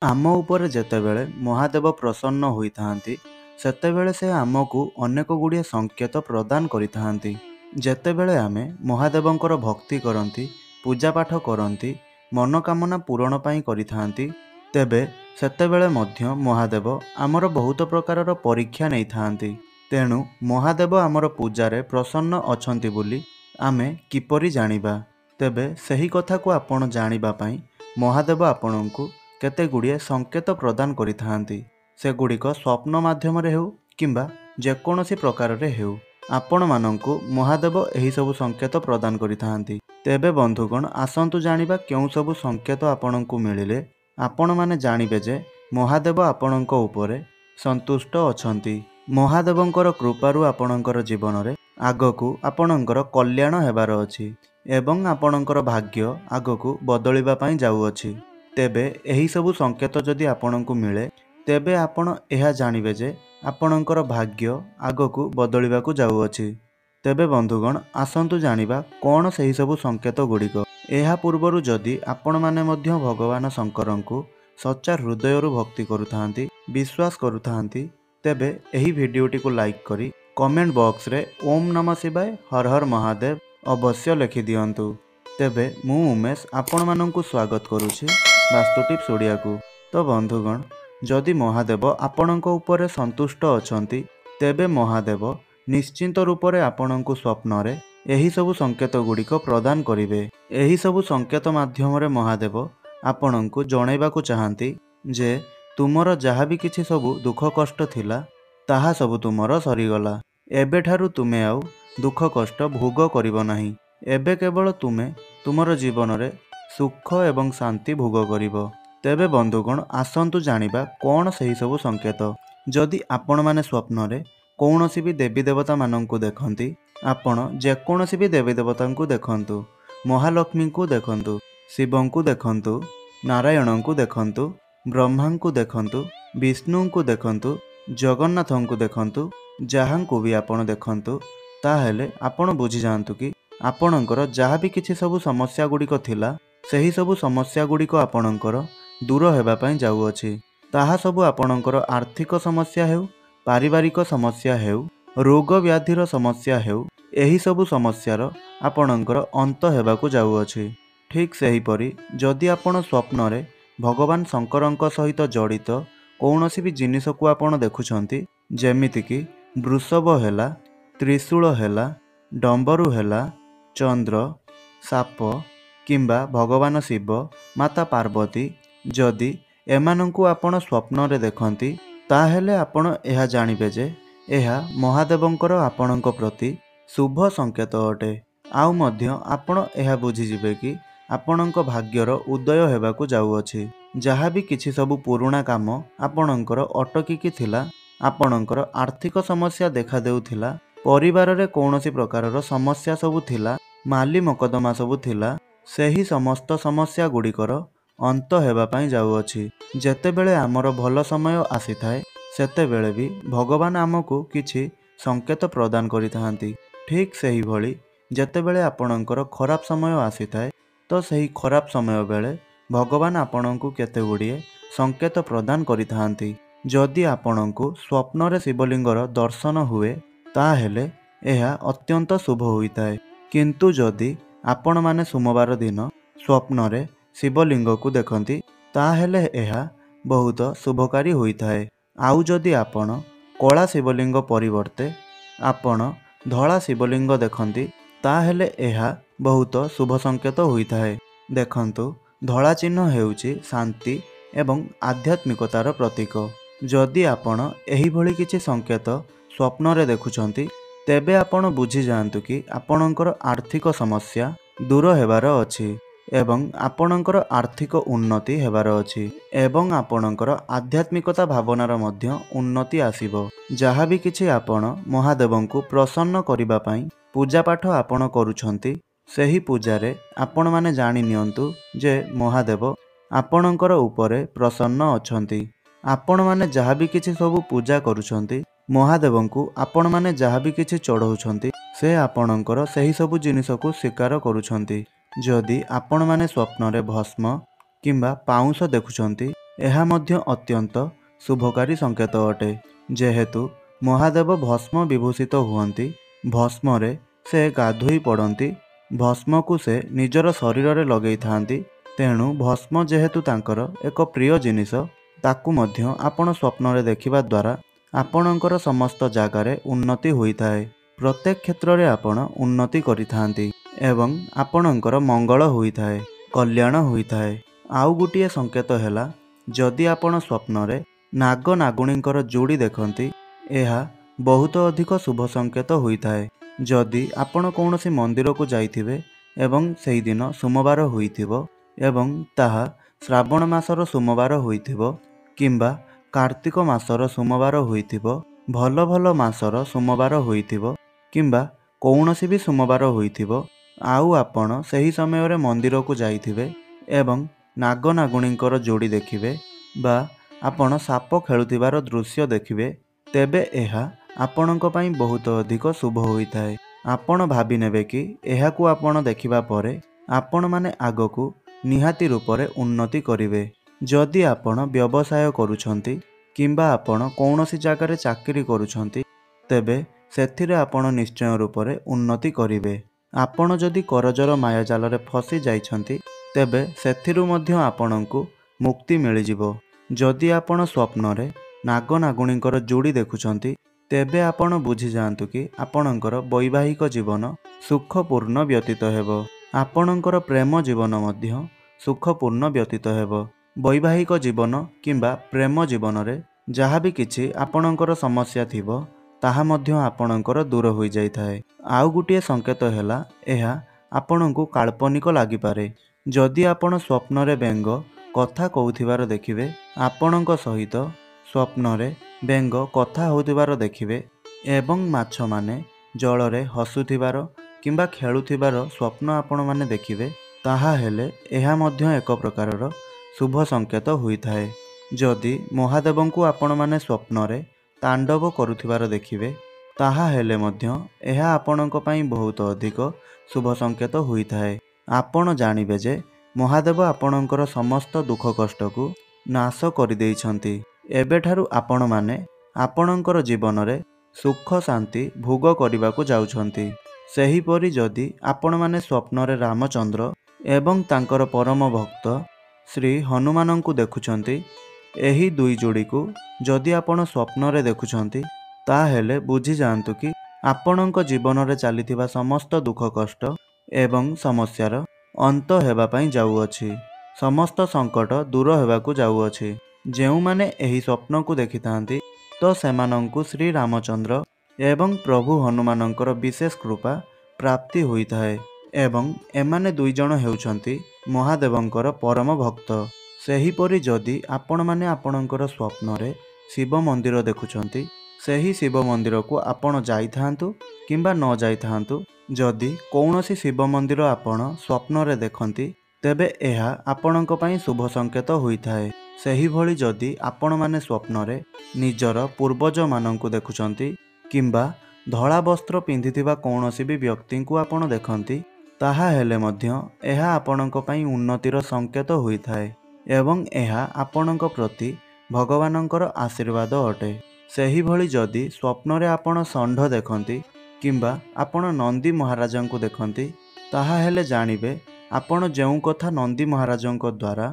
आम उपरे जेतेबेले महादेव प्रसन्न होइथांती सेतेबेले से आमको अनेक गुड़िए संकेत प्रदान करिथांती। जेतेबेले आमे महादेवंकर भक्ति करंती पूजा पाठ करंती मनोकामना पूरण पाई करिथांती तेबे सेतेबेले मध्य महादेव आमर बहुत प्रकारर परीक्षा नहीं थांती। तेणु महादेव आमर पूजारे प्रसन्न अछंती बोली आमे किपरि जानिबा। तेबे सही कथा को आपण जानिबा पाई महादेव आपणଙ୍କୁ केते गुड़िए संकेत प्रदान करिथांती। सेगुड़िक स्वप्न माध्यम हेउ किंबा जेकोसी प्रकार हेउ आपण मानंकु महादेव एही सबु संकेत प्रदान करिथांती। तेबे बंधुगण आसंतु जानिबा केउ सबु संकेत आपणଙ୍କୁ मिलिले आपण माने जानिबे जे महादेव आपणଙ୍କ उपरे संतुष्ट अछंती। महादेवंकर कृपारु आपणଙ୍କର जीवनरे आगकु आपणଙ୍କର कल्याण हेबार अछि एवं आपणଙ୍କର भाग्य आगकु बदलिबा पई जाउअछि। तेबे एही सबु संकेत जदि आपणଙ୍କୁ मिले तेबे आपण एहा जानिबे जे आपणଙ୍କର भाग्य आगकु बदलिबाकु जाउअछि। तेबे बंधुगण आसंतु जानिबा कोन सही सबु संकेत गुड़िक। एहा पूर्वरु जदि आपण माने मध्य भगवान शंकरଙ୍କୁ सच्चा हृदयरु भक्ति करुथांती विश्वास करुथांती तेबे एही भिडियोटी को लाइक करी कमेंट बॉक्स रे ओम नमः शिवाय हर हर महादेव अवश्य लिखि दियंतु। तेबे मु उमेश आपण मानंकु स्वागत करुछि वास्तु टिप्स ओडिया को। तो बंधुगण जदि महादेव आपणଙ୍କ उपरे संतुष्ट अछंती तेबे महादेव निश्चिंत रूप से आपणଙ୍କୁ स्वप्न रे एही सबु संकेत गुड़िक प्रदान करिवे। एही सबु संकेत माध्यम रे महादेव आपणଙ୍କୁ जणैबाकु चाहंती जे तुमर जहाँ भी किछि सबु दुख कष्ट थिला ताहा सबु तुमर सरीगला। एबे ठारु तुमे आउ दुख कष्ट भोग करिवो नाही। एबे केवल तुमे तुमर जीवन रे सुख एवं शांति भोग करिवो। तेबे बंधुगण आसंतु जानिबा कोन सही सबु संकेत। जदि आपण माने स्वप्न रे कौनसी भी देवी देवता मानंकु देखंती आपण जेकोसी भी देवी देवता को देखंतु महालक्ष्मी को देखंतु शिवं को देखंतु नारायण को देखंतु ब्रह्मा को देखंतु विष्णु को देखंतु जगन्नाथ को देखंतु जहां को भी आपण देखंतु ताहेले आपण बुझी जांतु कि आपणकर जहाँ भी किछि सबु समस्या गुड़िक थिला सही सबु समस्या गुड़िक आपणकर दूर हेबा पई जाउअछि। ताहा सबु आपणकर आर्थिक समस्या हेउ पारिवारिक समस्या हेउ रोग व्याधिर समस्या हेउ एही सबु समस्यार आपणकर अंत हेबाकु जाउअछि। ठीक सेहीपरि जदि आपण स्वप्न रे भगवान शंकरଙ୍କ सहित जड़ित कौनसी भी जिनिस को आपण देखुछंती जेमिति कि वृषभ हेला त्रिशूल हेला डंबरू हेला चंद्र साप किंबा भगवान शिव माता पार्वती जदि एमानंकु आपण स्वप्न रे देखंती ताहेले आपण एहा जानिबे जे एहा महादेवंकर आपणଙ୍କ प्रति शुभ संकेत अटे। आउ मध्य आपण एहा बुझी जिबे कि आपणଙ୍କ भाग्यर उदय हेबाकु जाउअछि। जहाँ भी किछि सबु पुराणा काम आपणଙ୍କର अटकिकी थिला आपणଙ୍କର आर्थिक समस्या देखा देउथिला परिवार रे कौनसी प्रकारर समस्या सबु थिला माली मकदमा सबु थिला सेही समस्त समस्या गुड़िकर अंत हेबा पई जाउअछि। जेतेबेले आमर भल समय आसी थाए सेतेबेले भी भगवान आमको किछि संकेत प्रदान करिथांती। ठीक सेही भली जेतेबेले आपणଙ୍କର खराब समय आसी थाए तो सही खराब समय बेले भगवान आपणଙ୍କୁ केते गुड़िए संकेत प्रदान करिथांती। जदि आपणଙ୍କୁ स्वप्न रे शिवलिंगर दर्शन हुए ताहेले एहा अत्यंत शुभ होइताए। किंतु जदि आपण माने सोमवार दिन स्वप्न रे शिवलिंग को देखंती ताहेले एहा बहुत शुभकारी होइताए। आउ जदि आपण कला शिवलिंग परिवर्ते आपण धला शिवलिंग देखंती ताहेले एहा बहुत शुभ संकेत होइताए। देखंतु धला चिन्ह हेउची शांति एवं आध्यात्मिकतार प्रतीक। जदि आपण एही भली किछि संकेत स्वप्न रे देखुछंती तेबे आपण बुझी जांतु कि आपणଙ୍କର आर्थिक समस्या दूर हेबार अछि एवं आपणଙ୍କର आर्थिक उन्नति हेबार अछि एवं आपणଙ୍କର आध्यात्मिकता भावनार मध्य उन्नति आसीबो। जहाँ भी किछि आपण महादेवंकु प्रसन्न करिबा पई पूजा पाठ आपण करूछंती सेही पूजारे आपण माने जानि नियंतु जे महादेव आपणଙ୍କର उपरे प्रसन्न अछंती। आपण माने जहाँ भी किछि सबु पूजा करूछंती महादेवंकु आपण माने जहाँ भी किछि चढ़ाउछंती से आपणଙ୍କର सही सबु जिनिस को स्वीकार करूछंती। जदि आपण माने स्वप्न रे भस्म किंबा पाउंस देखुछंती ଏହା ମଧ୍ୟ ଅତ୍ୟନ୍ତ ଶୁଭକାରୀ ସଂକେତ ଅଟେ। ଯେହେତୁ ମହାଦେବ ଭସ୍ମ ବିଭୂଷିତ ହୁଅନ୍ତି, ଭସ୍ମରେ ସେ ଗାଧୋଇ ପଡ଼ନ୍ତି, ଭସ୍ମକୁ ସେ ନିଜର ଶରୀରରେ ଲଗେଇଥାନ୍ତି, ତେଣୁ ଭସ୍ମ ଯେହେତୁ ତାଙ୍କର ଏକ ପ୍ରିୟ ଜିନିଷ, ତାକୁ ମଧ୍ୟ ଆପଣ ସ୍ୱପ୍ନରେ ଦେଖିବା ଦ୍ୱାରା ଆପଣଙ୍କର ସମସ୍ତ ଜାଗାରେ ଉନ୍ନତି ହୋଇଥାଏ। ପ୍ରତ୍ୟେକ କ୍ଷେତ୍ରରେ ଆପଣ ଉନ୍ନତି କରିଥାନ୍ତି ଏବଂ ଆପଣଙ୍କର ମଙ୍ଗଳ ହୋଇଥାଏ, କଲ୍ୟାଣ ହୋଇଥାଏ। ଆଉ ଗୋଟିଏ ସଂକେତ ହେଲା, ଯଦି ଆପଣ ସ୍ୱପ୍ନରେ ନାଗ ନାଗୁଣୀଙ୍କର ଯୋଡ଼ି ଦେଖନ୍ତି, ଏହା ବହୁତ ଅଧିକ ଶୁଭ ସଂକେତ ହୋଇଥାଏ। ଯଦି ଆପଣ କୌଣସି ମନ୍ଦିରକୁ ଯାଇଥିବେ ଏବଂ ସେହିଦିନ ସୋମବାର ହୋଇଥିବ ଏବଂ ତାହା ଶ୍ରାବଣ ମାସର ସୋମବାର ହୋଇଥିବ କିମ୍ବା କାର୍ତ୍ତିକ ମାସର ସୋମବାର ହୋଇଥିବ, ଭଲ ଭଲ ମାସର ସୋମବାର ହୋଇଥିବ କିମ୍ବା କୌଣସି ବି ସୋମବାର ହୋଇଥିବ, ଆଉ ଆପଣ ସେହି ସମୟରେ ମନ୍ଦିରକୁ ଯାଇଥିବେ ଏବଂ ନାଗ ନାଗୁଣୀଙ୍କର ଯୋଡ଼ି ଦେଖିବେ ବା ଆପଣ ସାପ ଖେଳୁଥିବାର ଦୃଶ୍ୟ ଦେଖିବେ, ତେବେ ଏହା ଆପଣଙ୍କ ପାଇଁ ବହୁତ ଅଧିକ ଶୁଭ ହୋଇଥାଏ। ଆପଣ ଭାବି ନେବେ କି ଏହାକୁ ଆପଣ ଦେଖିବା ପରେ ଆପଣମାନେ ଆଗକୁ ନିହାତି ରୂପରେ ଉନ୍ନତି କରିବେ। ଯଦି ଆପଣ ବ୍ୟବସାୟ କରୁଛନ୍ତି କିମ୍ବା ଆପଣ କୌଣସି ଜାଗାରେ ଚାକିରି କରୁଛନ୍ତି, ତେବେ ସେଥିରେ ଆପଣ ନିଶ୍ଚୟ ରୂପରେ ଉନ୍ନତି କରିବେ। ଆପଣ ଯଦି କରଜର ମାୟାଜାଲରେ ଫସି ଯାଇଛନ୍ତି, ତେବେ ସେଥିରୁ ମଧ୍ୟ ଆପଣଙ୍କୁ ମୁକ୍ତି ମିଳିଯିବ। ଯଦି ଆପଣ ସ୍ୱପ୍ନରେ ନାଗ ନାଗୁଣୀଙ୍କର ଯୋଡ଼ି ଦେଖୁଛନ୍ତି, ତେବେ ଆପଣ ବୁଝିଯାଆନ୍ତୁ କି ଆପଣଙ୍କର ବୈବାହିକ ଜୀବନ ସୁଖପୂର୍ଣ୍ଣ ବ୍ୟତୀତ ହେବ। ଆପଣଙ୍କର ପ୍ରେମ ଜୀବନ ମଧ୍ୟ ସୁଖପୂର୍ଣ୍ଣ ବ୍ୟତୀତ ହେବ। ବୈବାହିକ ଜୀବନ କିମ୍ବା ପ୍ରେମ ଜୀବନରେ ଯାହା ବି କିଛି ଆପଣଙ୍କର ସମସ୍ୟା ଥିବ, ତାହା ମଧ୍ୟ ଆପଣଙ୍କର ଦୂର ହୋଇଯାଇଥାଏ। ଆଉ ଗୋଟିଏ ସଂକେତ ହେଲା, ଏହା ଆପଣଙ୍କୁ କାଳ୍ପନିକ ଲାଗିପାରେ। ଯଦି ଆପଣ ସ୍ୱପ୍ନରେ ବେଙ୍ଗ କଥା କହୁଥିବାର ଦେଖିବେ, ଆପଣଙ୍କ ସହିତ ସ୍ୱପ୍ନରେ ବେଙ୍ଗ କଥା ହେଉଥିବାର ଦେଖିବେ ଏବଂ ମାଛମାନେ ଜଳରେ ହସୁଥିବାର କିମ୍ବା ଖେଳୁଥିବାର ସ୍ୱପ୍ନ ଆପଣମାନେ ଦେଖିବେ, ତାହା ହେଲେ ଏହା ମଧ୍ୟ ଏକ ପ୍ରକାରର ଶୁଭ ସଂକେତ ହୋଇଥାଏ। ଯଦି ମହାଦେବଙ୍କୁ ଆପଣମାନେ ସ୍ୱପ୍ନରେ ତାଣ୍ଡବ କରୁଥିବାର ଦେଖିବେ, ତାହା ହେଲେ ମଧ୍ୟ ଏହା ଆପଣଙ୍କ ପାଇଁ ବହୁତ ଅଧିକ ଶୁଭ ସଂକେତ ହୋଇଥାଏ। ଆପଣ ଜାଣିବେ ଯେ ମହାଦେବ ଆପଣଙ୍କର ସମସ୍ତ ଦୁଃଖ କଷ୍ଟକୁ ନାଶ କରିଦେଇଛନ୍ତି। ଏବେଠାରୁ ଆପଣମାନେ ଆପଣଙ୍କର ଜୀବନରେ ସୁଖ ଶାନ୍ତି ଭୋଗ କରିବାକୁ ଯାଉଛନ୍ତି। ସେହିପରି ଯଦି ଆପଣମାନେ ସ୍ୱପ୍ନରେ ରାମଚନ୍ଦ୍ର ଏବଂ ତାଙ୍କର ପରମ ଭକ୍ତ ଶ୍ରୀ ହନୁମାନଙ୍କୁ ଦେଖୁଛନ୍ତି, ଏହି ଦୁଇ ଯୋଡ଼ିକୁ ଯଦି ଆପଣ ସ୍ୱପ୍ନରେ ଦେଖୁଛନ୍ତି, ତାହେଲେ ବୁଝିଯାଆନ୍ତୁ କି ଆପଣଙ୍କ ଜୀବନରେ ଚାଲିଥିବା ସମସ୍ତ ଦୁଃଖ କଷ୍ଟ ଏବଂ ସମସ୍ୟାର ଅନ୍ତ ହେବା ପାଇଁ ଯାଉଅଛି। ସମସ୍ତ ସଙ୍କଟ ଦୂର ହେବାକୁ ଯାଉଅଛି। ଯେଉଁମାନେ ଏହି ସ୍ୱପ୍ନକୁ ଦେଖିଥାନ୍ତି, ତ ସେମାନଙ୍କୁ ଶ୍ରୀ ରାମଚନ୍ଦ୍ର ଏବଂ ପ୍ରଭୁ ହନୁମାନଙ୍କର ବିଶେଷ କୃପା ପ୍ରାପ୍ତି ହୋଇଥାଏ ଏବଂ ଏମାନେ ଦୁଇଜଣ ହେଉଛନ୍ତି ମହାଦେବଙ୍କର ପରମ ଭକ୍ତ। ସେହିପରି ଯଦି ଆପଣମାନେ ଆପଣଙ୍କର ସ୍ୱପ୍ନରେ ଶିବ ମନ୍ଦିର ଦେଖୁଛନ୍ତି, ସେହି ଶିବ ମନ୍ଦିରକୁ ଆପଣ ଯାଇଥାନ୍ତୁ କିମ୍ବା ନ ଯାଇଥାନ୍ତୁ, ଯଦି କୌଣସି ଶିବ ମନ୍ଦିର ଆପଣ ସ୍ୱପ୍ନରେ ଦେଖନ୍ତି, ତେବେ ଏହା ଆପଣଙ୍କ ପାଇଁ ଶୁଭ ସଂକେତ ହୋଇଥାଏ। ସେହିଭଳି ଯଦି ଆପଣମାନେ ସ୍ୱପ୍ନରେ ନିଜର ପୂର୍ବଜମାନଙ୍କୁ ଦେଖୁଛନ୍ତି କିମ୍ବା ଧଳା ବସ୍ତ୍ର ପିନ୍ଧିଥିବା କୌଣସି ବି ବ୍ୟକ୍ତିଙ୍କୁ ଆପଣ ଦେଖନ୍ତି, ତାହା ହେଲେ ମଧ୍ୟ ଏହା ଆପଣଙ୍କ ପାଇଁ ଉନ୍ନତିର ସଂକେତ ହୋଇଥାଏ ଏବଂ ଏହା ଆପଣଙ୍କ ପ୍ରତି ଭଗବାନଙ୍କର ଆଶୀର୍ବାଦ ଅଟେ। ସେହିଭଳି ଯଦି ସ୍ୱପ୍ନରେ ଆପଣ ଷଣ୍ଢ ଦେଖନ୍ତି କିମ୍ବା ଆପଣ ନନ୍ଦୀ ମହାରାଜାଙ୍କୁ ଦେଖନ୍ତି, ତାହା ହେଲେ ଜାଣିବେ ଆପଣ ଯେଉଁ କଥା ନନ୍ଦୀ ମହାରାଜଙ୍କ ଦ୍ୱାରା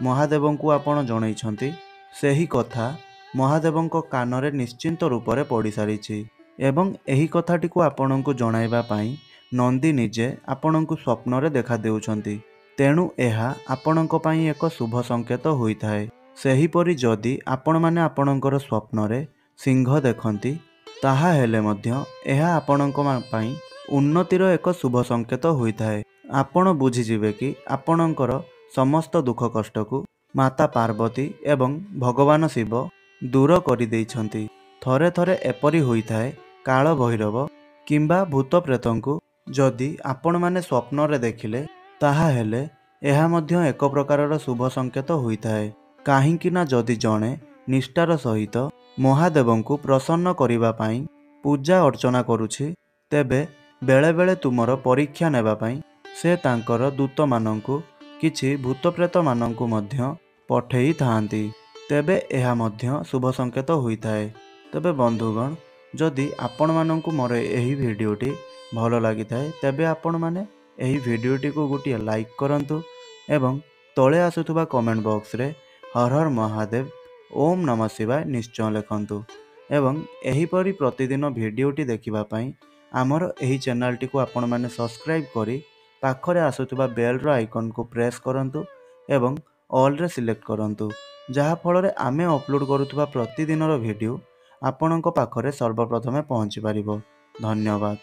ମହାଦେବଙ୍କୁ ଆପଣ ଜଣାଇଛନ୍ତି, ସେହି କଥା ମହାଦେବଙ୍କ କାନରେ ନିଶ୍ଚିନ୍ତ ରୂପରେ ପଡ଼ିସାରିଛି ଏବଂ ଏହି କଥାଟିକୁ ଆପଣଙ୍କୁ ଜଣାଇବା ପାଇଁ ନନ୍ଦୀ ନିଜେ ଆପଣଙ୍କୁ ସ୍ୱପ୍ନରେ ଦେଖା ଦେଉଛନ୍ତି। ତେଣୁ ଏହା ଆପଣଙ୍କ ପାଇଁ ଏକ ଶୁଭ ସଂକେତ ହୋଇଥାଏ। ସେହିପରି ଯଦି ଆପଣମାନେ ଆପଣଙ୍କର ସ୍ୱପ୍ନରେ ସିଂହ ଦେଖନ୍ତି, ତାହା ହେଲେ ମଧ୍ୟ ଏହା ଆପଣଙ୍କ ପାଇଁ ଉନ୍ନତିର ଏକ ଶୁଭ ସଂକେତ ହୋଇଥାଏ। ଆପଣ ବୁଝିଯିବେ କି ଆପଣଙ୍କର ସମସ୍ତ ଦୁଃଖ କଷ୍ଟକୁ ମାତା ପାର୍ବତୀ ଏବଂ ଭଗବାନ ଶିବ ଦୂର କରିଦେଇଛନ୍ତି। ଥରେ ଥରେ ଏପରି ହୋଇଥାଏ, କାଳ ଭୈରବ କିମ୍ବା ଭୂତ ପ୍ରେତଙ୍କୁ ଯଦି ଆପଣମାନେ ସ୍ୱପ୍ନରେ ଦେଖିଲେ, ତାହା ହେଲେ ଏହା ମଧ୍ୟ ଏକ ପ୍ରକାରର ଶୁଭ ସଂକେତ ହୋଇଥାଏ। କାହିଁକି ନା ଯଦି ଜଣେ ନିଷ୍ଠାର ସହିତ ମହାଦେବଙ୍କୁ ପ୍ରସନ୍ନ କରିବା ପାଇଁ ପୂଜା ଅର୍ଚ୍ଚନା କରୁଛି, ତେବେ ବେଳେବେଳେ ତୁମର ପରୀକ୍ଷା ନେବା ପାଇଁ ସେ ତାଙ୍କର ଦୂତମାନଙ୍କୁ କିଛି ଭୂତପ୍ରେତମାନଙ୍କୁ ମଧ୍ୟ ପଠେଇଥାନ୍ତି, ତେବେ ଏହା ମଧ୍ୟ ଶୁଭ ସଂକେତ ହୋଇଥାଏ। ତେବେ ବନ୍ଧୁଗଣ, ଯଦି ଆପଣମାନଙ୍କୁ ମୋର ଏହି ଭିଡ଼ିଓଟି ଭଲ ଲାଗିଥାଏ ତେବେ ଆପଣମାନେ ଏହି ଭିଡ଼ିଓଟିକୁ ଗୋଟିଏ ଲାଇକ୍ କରନ୍ତୁ ଏବଂ ତଳେ ଆସୁଥିବା କମେଣ୍ଟ ବକ୍ସରେ ହର ହର ମହାଦେବ ଓମ୍ ନମଃ ଶିବାୟ ନିଶ୍ଚୟ ଲେଖନ୍ତୁ ଏବଂ ଏହିପରି ପ୍ରତିଦିନ ଭିଡ଼ିଓଟି ଦେଖିବା ପାଇଁ ଆମର ଏହି ଚ୍ୟାନେଲଟିକୁ ଆପଣମାନେ ସବସ୍କ୍ରାଇବ୍ କରି ପାଖରେ ଆସୁଥିବା ବେଲ୍ର ଆଇକନ୍କୁ ପ୍ରେସ୍ କରନ୍ତୁ ଏବଂ ଅଲ୍ରେ ସିଲେକ୍ଟ କରନ୍ତୁ, ଯାହାଫଳରେ ଆମେ ଅପଲୋଡ଼ କରୁଥିବା ପ୍ରତିଦିନର ଭିଡ଼ିଓ ଆପଣଙ୍କ ପାଖରେ ସର୍ବପ୍ରଥମେ ପହଞ୍ଚି ପାରିବ। ଧନ୍ୟବାଦ।